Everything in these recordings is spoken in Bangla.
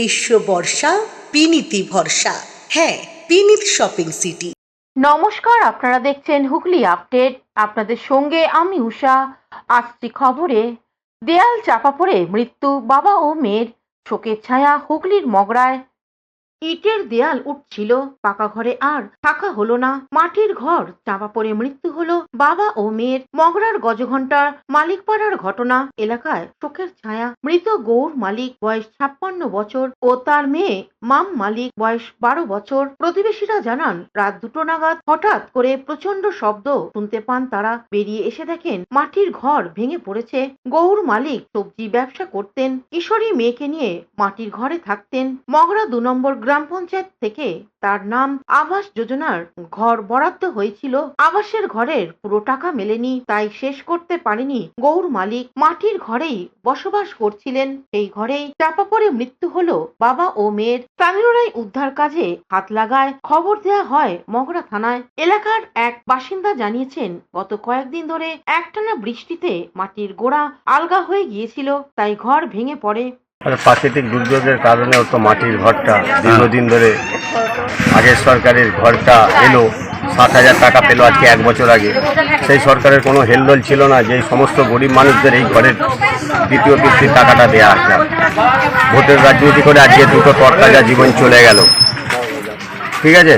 গ্রীষ্ম বর্ষা বিনীতি ভরসা। হ্যাঁ, বিনীত শপিং সিটি। নমস্কার, আপনারা দেখছেন হুগলি আপডেট। আপনাদের সঙ্গে আমি উষা। আসছি খবরে। দেয়াল চাপা পড়ে মৃত্যু বাবা ও মেয়ের, শোকের ছায়া হুগলির মগরায়। ইটের দেয়াল উঠছিল, পাকা ঘরে আর থাকা হলো না। মাটির ঘর চাপা পড়ে মৃত্যু হলো বাবা ও মেয়ের। মগরার গজঘণ্টার মালিকপাড়ার ঘটনা। এলাকায় শোকের ছায়া। মৃত গৌর মালিক, বয়স 56 বছর, ও তার মেয়ে মাম মালিক, বয়স 12 বছর। প্রতিবেশীরা জানান, রাত 2টো নাগাদ হঠাৎ করে প্রচন্ড শব্দ শুনতে পান তারা। বেরিয়ে এসে দেখেন মাটির ঘর ভেঙে পড়েছে। গৌর মালিক সবজি ব্যবসা করতেন, কিশোরী মেয়েকে নিয়ে মাটির ঘরে থাকতেন। মগরা 2 নম্বর গ্রাম পঞ্চায়েত থেকে তার নাম আবাস যোজনার ঘর বরাদ্দ হয়েছিল। আবাসের ঘরের পুরো টাকা মেলেনি, তাই শেষ করতে পারেনি গৌর মালিক। মাটির ঘরেই বসবাস করছিলেন। এই ঘরেই চাপা পড়ে মৃত্যু হলো বাবা ও মেয়ের। স্থানীয়রাই উদ্ধার কাজে হাত লাগায়। খবর দেয়া হয় মগরা থানায়। এলাকার এক বাসিন্দা জানিয়েছেন, গত কয়েকদিন ধরে একটানা বৃষ্টিতে মাটির গোড়া আলগা হয়ে গিয়েছিল, তাই ঘর ভেঙে পড়ে। প্রাকৃতিক দুর্যোগের কারণে তো মাটির ঘরটা দীর্ঘদিন ধরে, আগের সরকারের ঘরটা এলো 7,000 টাকা পেলো আজকে 1 বছর আগে। সেই সরকারের কোনো হেলদোল ছিল না যে সমস্ত গরিব মানুষদের এই ঘরের দ্বিতীয় কিস্তির টাকাটা দেওয়া আছে। ভোটের রাজনীতি করে আজকে 2টো তরতাজা জীবন চলে গেল। ঠিক আছে,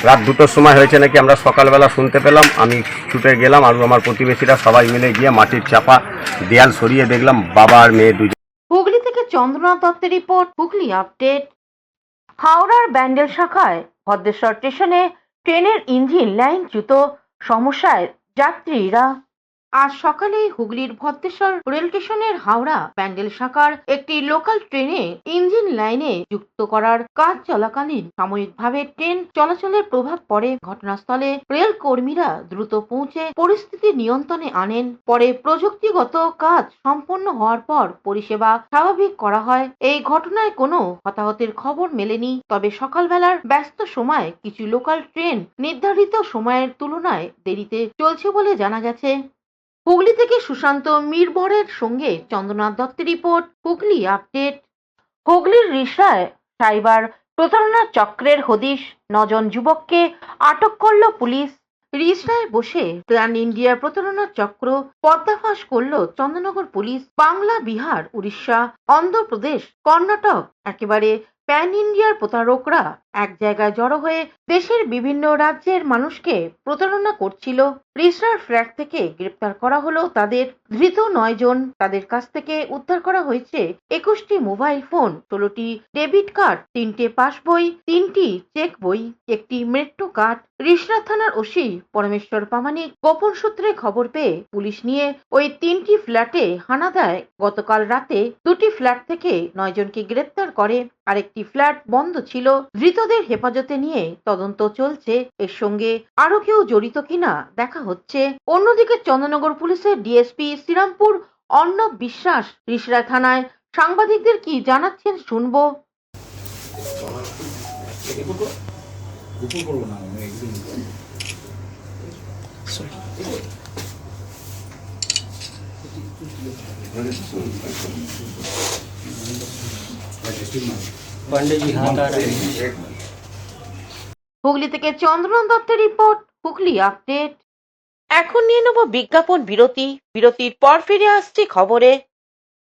রাত 2টোর সময় হয়েছে নাকি, আমরা সকালবেলা শুনতে পেলাম। আমি ছুটে গেলাম আর আমার প্রতিবেশীরা সবাই মিলে গিয়ে মাটির চাপা দেয়াল সরিয়ে দেখলাম বাবা আর মেয়ে দুজন। হুগলি থেকে চন্দ্রনাথ দত্তের রিপোর্ট, হুগলি আপডেট। হাওড়ার ব্যান্ডেল শাখায় ভদ্রেশ্বর স্টেশনে ট্রেনের ইঞ্জিন লাইনচ্যুত, সমস্যায় যাত্রীরা। আজ সকালে হুগলির ভদ্রেশ্বর রেল স্টেশনের হাওড়া ব্যান্ডেল শাখার একটি লোকাল ট্রেনে ইঞ্জিন লাইনে যুক্ত করার কাজ চলাকালীন সাময়িকভাবে ট্রেন চলাচলের প্রভাব পড়ে। ঘটনাস্থলে রেল কর্মীরা দ্রুত পৌঁছে পরিস্থিতি নিয়ন্ত্রণে আনেন। পরে প্রযুক্তিগত কাজ সম্পন্ন হওয়ার পর পরিষেবা স্বাভাবিক করা হয়। এই ঘটনায় কোনো হতাহতের খবর মেলেনি, তবে সকালবেলার ব্যস্ত সময় কিছু লোকাল ট্রেন নির্ধারিত সময়ের তুলনায় দেরিতে চলছে বলে জানা গেছে। হুগলি থেকে সুশান্ত মিরবরের সঙ্গে চন্দ্রনাথ দত্তের রিপোর্ট, হুগলি আপডেট। হুগলির রিষড়ায় সাইবার প্রতারণা চক্রের হদিশ, 9 জন যুবককে আটক করল পুলিশ। রিষড়ায় বসে প্ল্যান ইন্ডিয়ার প্রতারণা চক্র পর্দাফাশ করল চন্দননগর পুলিশ। বাংলা, বিহার, উড়িষ্যা, অন্ধ্রপ্রদেশ, কর্ণাটক, একেবারে প্যান ইন্ডিয়ার প্রতারকরা এক জায়গায় জড়ো হয়ে দেশের বিভিন্ন রাজ্যের মানুষকে প্রতারণা করছিল। রিষড়ার ফ্ল্যাট থেকে গ্রেপ্তার করা হলো তাদের। ধৃত 9 জন। তাদের কাছ থেকে উদ্ধার করা হয়েছে 21টি মোবাইল ফোন, 16টি ডেবিট কার্ড, 3টে পাসবই, 3টি চেক বই, 1টি মেট্রো কার্ড। রিষড়া থানার ওসি পরমেশ্বর প্রামাণিক গোপন সূত্রে খবর পেয়ে পুলিশ নিয়ে ওই 3টি ফ্ল্যাটে হানা দেয়। গতকাল রাতে 2টি ফ্ল্যাট থেকে 9 জনকে গ্রেপ্তার করে। আরেকটি ফ্ল্যাট বন্ধ ছিল। ধৃতদের হেফাজতে নিয়ে তদন্ত চলছে। এর সঙ্গে আরো কেউ জড়িত কিনা দেখা হচ্ছে। অন্যদিকে চন্দননগর পুলিশের ডিএসপি শ্রীরামপুর অর্ণব বিশ্বাস রিষড়া থানায় সাংবাদিকদের কি জানাচ্ছেন শুনবো। হুগলি থেকে চন্দ্রনাথ দত্তের রিপোর্ট, হুগলি আপডেট। এখন নিয়ে নেব বিজ্ঞাপন বিরতি। বিরতির পর ফিরে আসছি খবরে।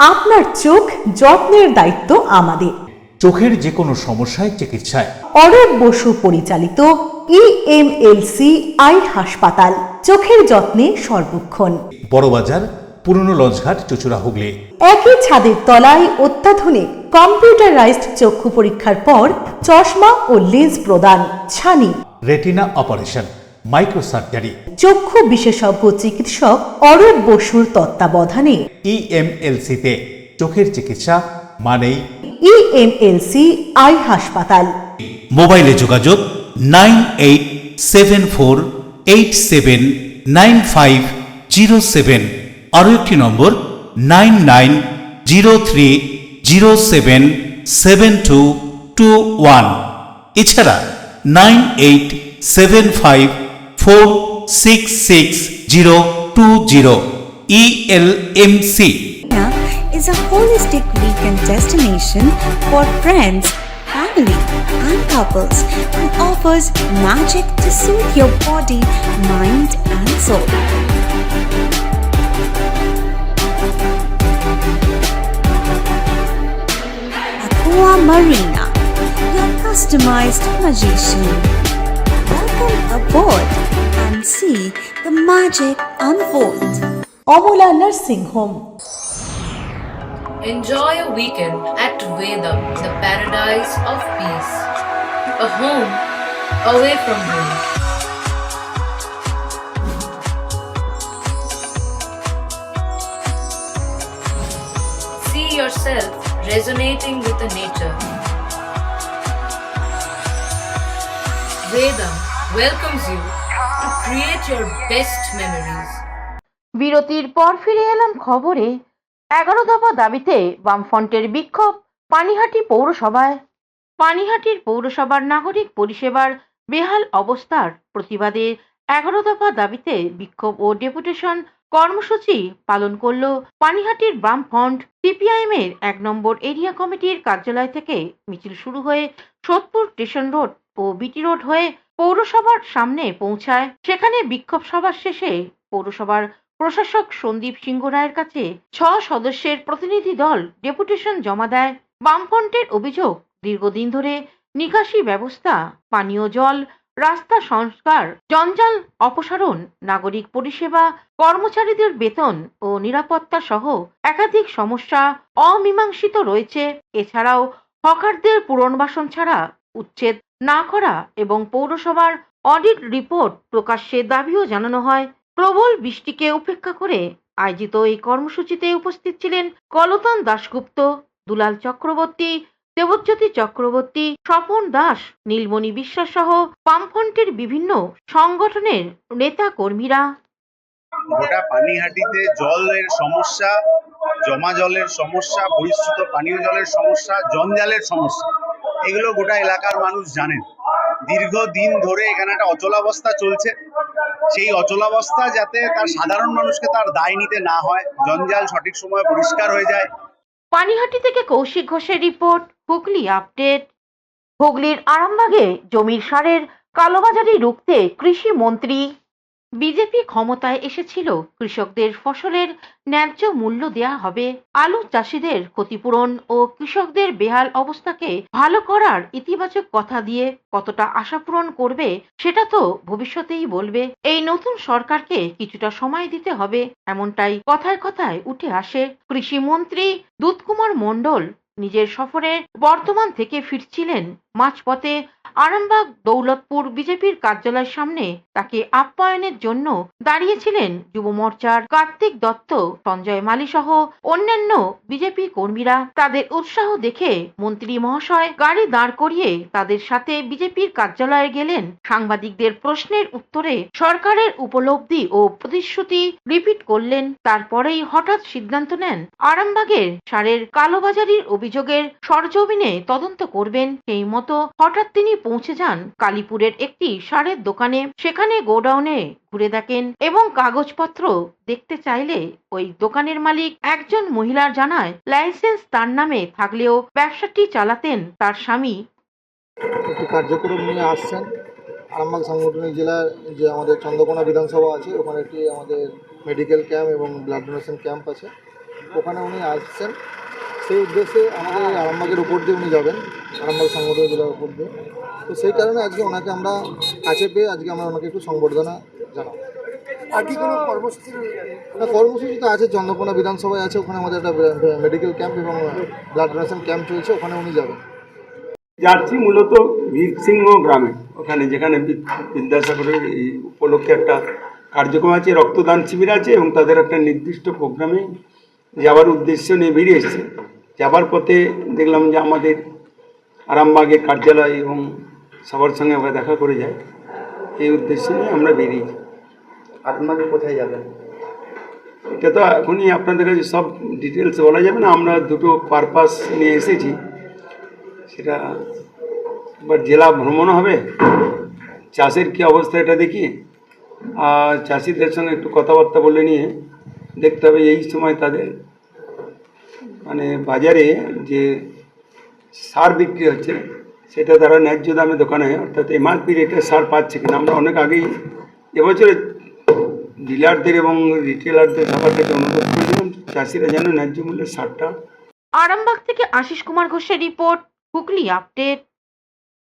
আপনার চোখ যত্নের দায়িত্ব আমাদের। চোখের যে কোনো সমস্যায় চিকিৎসায় অরূপ বসু পরিচালিত ইএমএলসি আই হাসপাতাল, চোখের যত্নে সর্বক্ষণ। বড়বাজার, পুরনো লঞ্চঘাট, চুচুড়া, হুগলি। একই ছাদের তলায় অত্যাধুনিক কম্পিউটারাইজড চক্ষু পরীক্ষার পর চশমা ও লেন্স প্রদান। ছানি, রেটিনা অপারেশন, মাইক্রো সার্জারি। চক্ষু বিশেষজ্ঞ চিকিৎসক অরূপ বসুর তত্ত্বাবধানে ইএমএলসিতে চোখের চিকিৎসা মানেই ইএমএলসি আই হাসপাতাল। মোবাইলে যোগাযোগ 9874879507। আরও একটি নম্বর 9903077221। এছাড়া 9875466020। ইএলএমসি is a holistic weekend destination for friends, family, and couples and offers magic to soothe your body, mind, and soul. Aqua Marina, your customized magician. Welcome aboard and see the magic unfold. Amala nursing home. Enjoy a weekend at Vedam, the paradise of peace. A home away from home. See yourself resonating with the nature. Vedam welcomes you to create your best memories. বিরতির পর ফিরে এলাম খবরে। 11 দফা দাবিতে বামফ্রন্টের বিক্ষোভ পানিহাটি পৌরসভায়। পানিহাটির পৌরসভার নাগরিক পরিষেবার বেহাল অবস্থার প্রতিবাদে 11 দফা দাবিতে বিক্ষোভ ও ডেপুটেশন কর্মসূচি পালন করল পানিহাটির বামফ্রন্ট। সিপিআইএম এর 1 নম্বর এরিয়া কমিটির কার্যালয় থেকে মিছিল শুরু হয়ে সোদপুর স্টেশন রোড ও বিটি রোড হয়ে পৌরসভার সামনে পৌঁছায়। সেখানে বিক্ষোভ সভা শেষে পৌরসভার প্রশাসক সন্দীপ সিংহ রায়ের কাছে 6 সদস্যের প্রতিনিধি দল ডেপুটেশন জমা দেয়। বামফ্রন্টের অভিযোগ, দীর্ঘদিন ধরে নিকাশি ব্যবস্থা, পানীয় জল, রাস্তা সংস্কার, জঞ্জাল অপসারণ, নাগরিক পরিষেবা, কর্মচারীদের বেতন ও নিরাপত্তা সহ একাধিক সমস্যা অমীমাংসিত রয়েছে। এছাড়াও হকারদের পুনর্বাসন ছাড়া উচ্ছেদ না করা এবং পৌরসভার অডিট রিপোর্ট প্রকাশ্যে দাবিও জানানো হয়। প্রবল বৃষ্টিকে উপেক্ষা করে আয়োজিত এই কর্মসূচিতে উপস্থিত ছিলেন কলতান দাশগুপ্ত, দুলাল চক্রবর্তী, দেবজ্যোতি চক্রবর্তী, স্বপন দাস, নীলমণি বিশ্বাস সহ বামফ্রন্টের বিভিন্ন সংগঠনের নেতা কর্মীরা। গোটা পানিহাটিতে জলের সমস্যা, জমা জলের সমস্যা, পরিশ্রুত পানীয় জলের সমস্যা, জঞ্জালের সমস্যা, এগুলো গোটা এলাকার মানুষ জানেন। দীর্ঘদিন ধরে এখানে একটা অচলাবস্থা চলছে। সেই অচলাবস্থা যাতে তার সাধারণ মানুষকে তার দায় নিতে না হয়, জঞ্জাল সঠিক সময়ে পরিষ্কার হয়ে যায়। পানিহাটি থেকে কৌশিক ঘোষের রিপোর্ট, হুগলি আপডেট। হুগলির আরামবাগে জমির সারের কালোবাজারি রুখতে কৃষি মন্ত্রী। বিজেপি ক্ষমতায় এসেছিল, কৃষকদের ফসলের ন্যায্য মূল্য দেয়া হবে, আলু চাষিদের ক্ষতিপূরণ ও কৃষকদের বেহাল অবস্থাকে ভালো করার ইতিবাচক কথা দিয়ে কতটা আশা পূরণ করবে সেটা তো ভবিষ্যতেই বলবে। এই নতুন সরকারকে কিছুটা সময় দিতে হবে, এমনটাই কথায় কথায় উঠে আসে। কৃষিমন্ত্রী দুধকুমার মণ্ডল নিজের সফরে বর্ধমান থেকে ফিরছিলেন। মাঝপথে আরামবাগ দৌলতপুর বিজেপির কার্যালয়ের সামনে তাকে আপ্যায়নের জন্য দাঁড়িয়েছিলেন যুব মোর্চার কার্তিক দত্ত, সঞ্জয় মালি সহ অন্যান্য বিজেপি কর্মীরা। তাদের উৎসাহ দেখে মন্ত্রী মহাশয় গাড়ি দাঁড় করিয়ে তাদের সাথে বিজেপির কার্যালয়ে গেলেন। সাংবাদিকদের প্রশ্নের উত্তরে সরকারের উপলব্ধি ও প্রতিশ্রুতি রিপিট করলেন। তারপরেই হঠাৎ সিদ্ধান্ত নেন আরামবাগের সারের কালোবাজারির অভিযোগের সরজমিনে তদন্ত করবেন। সেই মতো হঠাৎ তিনি পৌঁছে যান কালীপুরের একটি সারের দোকানে। সেখানে গোডাউনে ঘুরে দেখেন এবং কাগজপত্র দেখতে চাইলে ওই দোকানের মালিক একজন মহিলার জানায় লাইসেন্স তার নামে থাকলেও ব্যবসাটি চালাতেন তার স্বামী। একটি কার্যক্রম নিয়ে আসছেন আরামবাগ সাংগঠনিক জেলার যে আমাদের চন্দ্রকোনা বিধানসভা আছে, ওখানে একটি আমাদের মেডিকেল ক্যাম্প এবং ব্লাড ডোনেশন ক্যাম্প আছে, ওখানে উনি আসছেন। সেই উদ্দেশ্যে আমাদের আরামবাগের উপর দিয়ে উনি যাবেন, আরামবাগ সাংগঠনিক জেলার উপর দিয়ে। তো সেই কারণে আজকে ওনাকে আমরা কাছে পেয়ে আজকে আমরা ওনাকে একটু সংবর্ধনা জানাবো। আর কি কোনো কর্মসূচি? কর্মসূচি তো আছে, চন্দ্রকোনা বিধানসভায় আছে, ওখানে আমাদের একটা মেডিকেল ক্যাম্প এবং ব্লাড ডোনেশন ক্যাম্প চলছে, ওখানে উনি যাবেন। যাচ্ছি মূলত বীরসিংহ গ্রামে, ওখানে যেখানে বিদ্যাসাগরের এই উপলক্ষে একটা কার্যক্রম আছে, রক্তদান শিবির আছে এবং তাদের একটা নির্দিষ্ট প্রোগ্রামে যাওয়ার উদ্দেশ্য নিয়ে বেরিয়ে এসছে। যাবার পথে দেখলাম যে আমাদের আরামবাগের কার্যালয় এবং সবার সঙ্গে আমরা দেখা করে যাই, এই উদ্দেশ্য নিয়ে আমরা বেরিয়েছি। আরামবাগে কোথায় যাবেন এটা তো এখনই আপনাদের কাছে সব ডিটেলস বলা যাবে না। আমরা দুটো পারপাস নিয়ে এসেছি, সেটা এবার জেলা ভ্রমণ হবে, চাষের কী অবস্থা এটা দেখি, আর চাষিদের সঙ্গে একটু কথাবার্তা বলে নিয়ে দেখতে হবে এই সময় তাদের মানে বাজারে যে সার বিক্রি হচ্ছে সেটা তারা ন্যায্য দামে দোকানে অর্থাৎ এমআরপি রেটে সার পাচ্ছে কিনা। আমরা অনেক আগেই এবছরে ডিলারদের এবং রিটেলারদের ব্যাপারটাকে অনুরোধ করেছিলাম চাষিরা যেন ন্যায্য মূল্যের সারটা। আরামবাগ থেকে আশিস কুমার ঘোষের রিপোর্ট, হুগলি আপডেট।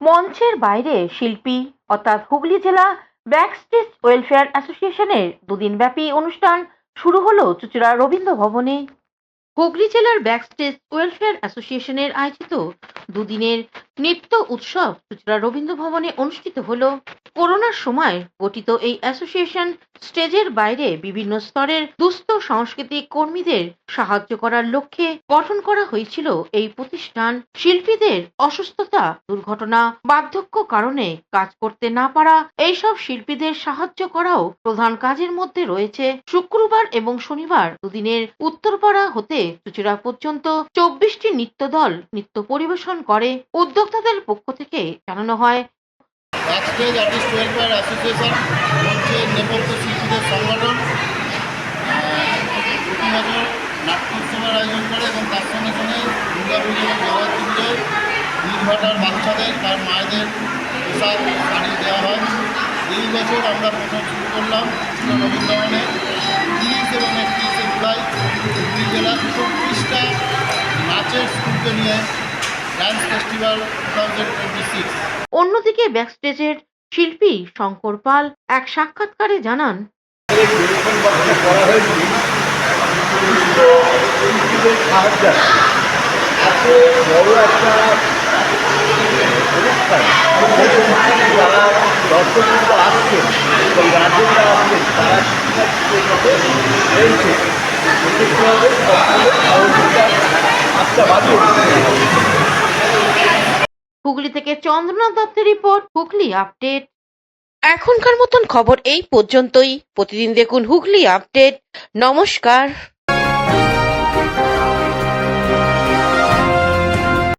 মঞ্চের বাইরে শিল্পী অর্থাৎ হুগলি জেলা ব্যাকস্টেজ ওয়েলফেয়ার অ্যাসোসিয়েশনের দুদিনব্যাপী অনুষ্ঠান শুরু হলো চুঁচুড়া রবীন্দ্র ভবনে। হুগলি জেলার ব্যাকস্টেজ ওয়েলফেয়ার অ্যাসোসিয়েশনের আয়োজিত দুদিনের নৃত্য উৎসব চুঁচুড়া রবীন্দ্র ভবনে অনুষ্ঠিত হলো। করোনার সময় গঠিত এই অ্যাসোসিয়েশন স্টেজের বাইরে বিভিন্ন স্তরের দুস্থ সাংস্কৃতিক কর্মীদের সাহায্য করার লক্ষ্যে গঠন করা হয়েছিল এই প্রতিষ্ঠান। শিল্পীদের অসুস্থতা, দুর্ঘটনা, বার্ধক্য কারণে কাজ করতে না পারা এইসব শিল্পীদের সাহায্য করাও প্রধান কাজের মধ্যে রয়েছে। শুক্রবার এবং শনিবার দুদিনের উত্তরপাড়া হতে চুঁচুড়া পর্যন্ত 24টি নৃত্য দল নৃত্য পরিবেশন করে। উদ্যোক্তাদের পক্ষ থেকে জানানো হয়, ব্যাকস্টেজ আর্টিস্ট ওয়েলফেয়ার অ্যাসোসিয়েশন হচ্ছে নেপথ্য শিল্পীদের সংগঠন। প্রতি বছর নাট্য উৎসবের আয়োজন করে এবং তার সঙ্গে সঙ্গে দুর্গা পুজো এবং জগদ্ধাত্রী পুজোয় নির্ভটার বাচ্চাদের তার মায়েদের পোশাক শাড়ি দেওয়া হয়। এই বছর আমরা প্রথম শুরু করলাম রবীন্দ্রভবনে 30 এবং 31শে জুলাই হুগলি জেলার 24টা নাচের স্কুলকে নিয়ে ডান্স ফেস্টিভ্যাল 2026। অন্যদিকে ব্যাকস্টেজের শিল্পী শঙ্কর পাল এক সাক্ষাৎকারে জানান, হুগলি থেকে চন্দ্রনাথ দত্তের রিপোর্ট, হুগলি আপডেট। এখনকার মতন খবর এই পর্যন্তই। প্রতিদিন দেখুন হুগলি আপডেট। নমস্কার।